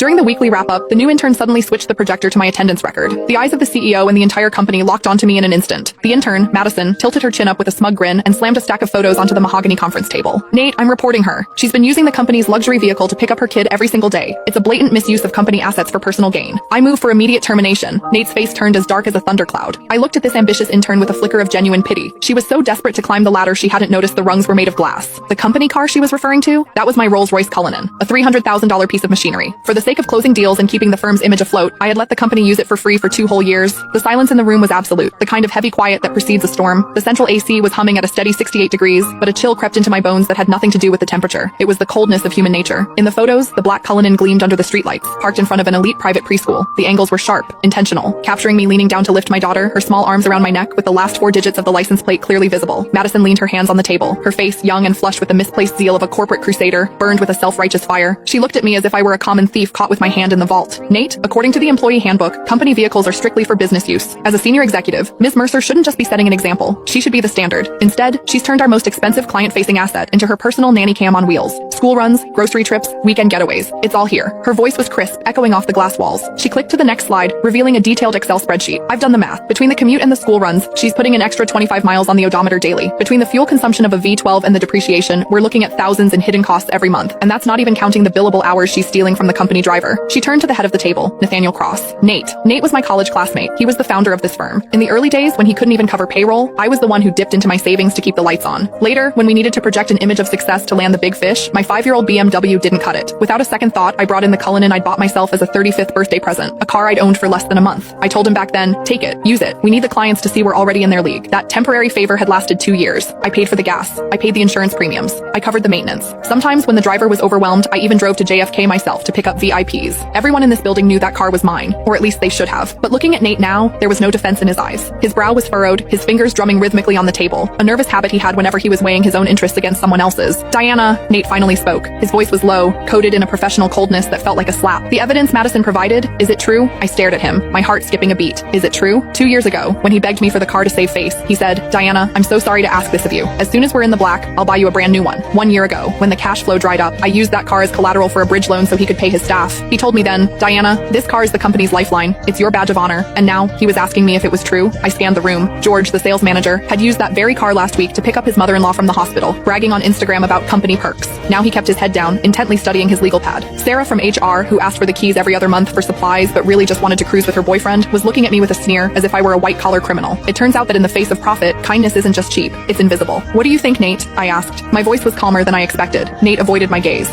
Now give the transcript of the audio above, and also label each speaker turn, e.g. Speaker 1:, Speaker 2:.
Speaker 1: During the weekly wrap-up, the new intern suddenly switched the projector to my attendance record. The eyes of the CEO and the entire company locked onto me in an instant. The intern, Madison, tilted her chin up with a smug grin and slammed a stack of photos onto the mahogany conference table. Nate, I'm reporting her. She's been using the company's luxury vehicle to pick up her kid every single day. It's a blatant misuse of company assets for personal gain. I move for immediate termination. Nate's face turned as dark as a thundercloud. I looked at this ambitious intern with a flicker of genuine pity. She was so desperate to climb the ladder she hadn't noticed the rungs were made of glass. The company car she was referring to? That was my Rolls-Royce Cullinan, a $300,000 piece of machinery. For the sake of closing deals and keeping the firm's image afloat, I had let the company use it for free for 2 whole years. The silence in the room was absolute, the kind of heavy quiet that precedes a storm. The central AC was humming at a steady 68 degrees, but a chill crept into my bones that had nothing to do with the temperature. It was the coldness of human nature. In the photos, the black Cullinan gleamed under the streetlights, parked in front of an elite private preschool. The angles were sharp, intentional, capturing me leaning down to lift my daughter, her small arms around my neck with the last 4 digits of the license plate clearly visible. Madison leaned her hands on the table, her face young and flushed with the misplaced zeal of a corporate crusader, burned with a self-righteous fire. She looked at me as if I were a common thief caught with my hand in the vault. Nate, according to the employee handbook, company vehicles are strictly for business use. As a senior executive, Ms. Mercer shouldn't just be setting an example. She should be the standard. Instead, she's turned our most expensive client-facing asset into her personal nanny cam on wheels. School runs, grocery trips, weekend getaways. It's all here. Her voice was crisp, echoing off the glass walls. She clicked to the next slide, revealing a detailed Excel spreadsheet. I've done the math. Between the commute and the school runs, she's putting an extra 25 miles on the odometer daily. Between the fuel consumption of a V12 and the depreciation, we're looking at thousands in hidden costs every month. And that's not even counting the billable hours she's stealing from the company driver. She turned to the head of the table, Nathaniel Cross. Nate was my college classmate. He was the founder of this firm. In the early days, when he couldn't even cover payroll, I was the one who dipped into my savings to keep the lights on. Later, when we needed to project an image of success to land the big fish, my 5-year-old BMW didn't cut it. Without a second thought, I brought in the Cullinan I'd bought myself as a 35th birthday present, a car I'd owned for less than a month. I told him back then, take it, use it. We need the clients to see we're already in their league. That temporary favor had lasted 2 years. I paid for the gas. I paid the insurance premiums. I covered the maintenance. Sometimes when the driver was overwhelmed, I even drove to JFK myself to pick up VIPs. Everyone in this building knew that car was mine, or at least they should have. But looking at Nate now, there was no defense in his eyes. His brow was furrowed, his fingers drumming rhythmically on the table, a nervous habit he had whenever he was weighing his own interests against someone else's. Diana, Nate finally spoke. His voice was low, coated in a professional coldness that felt like a slap. The evidence Madison provided, is it true? I stared at him, my heart skipping a beat. Is it true? 2 years ago, when he begged me for the car to save face, he said, Diana, I'm so sorry to ask this of you. As soon as we're in the black, I'll buy you a brand new one. 1 year ago, when the cash flow dried up, I used that car as collateral for a bridge loan so he could pay his staff. He told me then, Diana, this car is the company's lifeline. It's your badge of honor. And now, he was asking me if it was true. I scanned the room. George, the sales manager, had used that very car last week to pick up his mother-in-law from the hospital, bragging on Instagram about company perks. Now he kept his head down, intently studying his legal pad. Sarah from HR, who asked for the keys every other month for supplies but really just wanted to cruise with her boyfriend, was looking at me with a sneer as if I were a white-collar criminal. It turns out that in the face of profit, kindness isn't just cheap, it's invisible. What do you think, Nate? I asked. My voice was calmer than I expected. Nate avoided my gaze.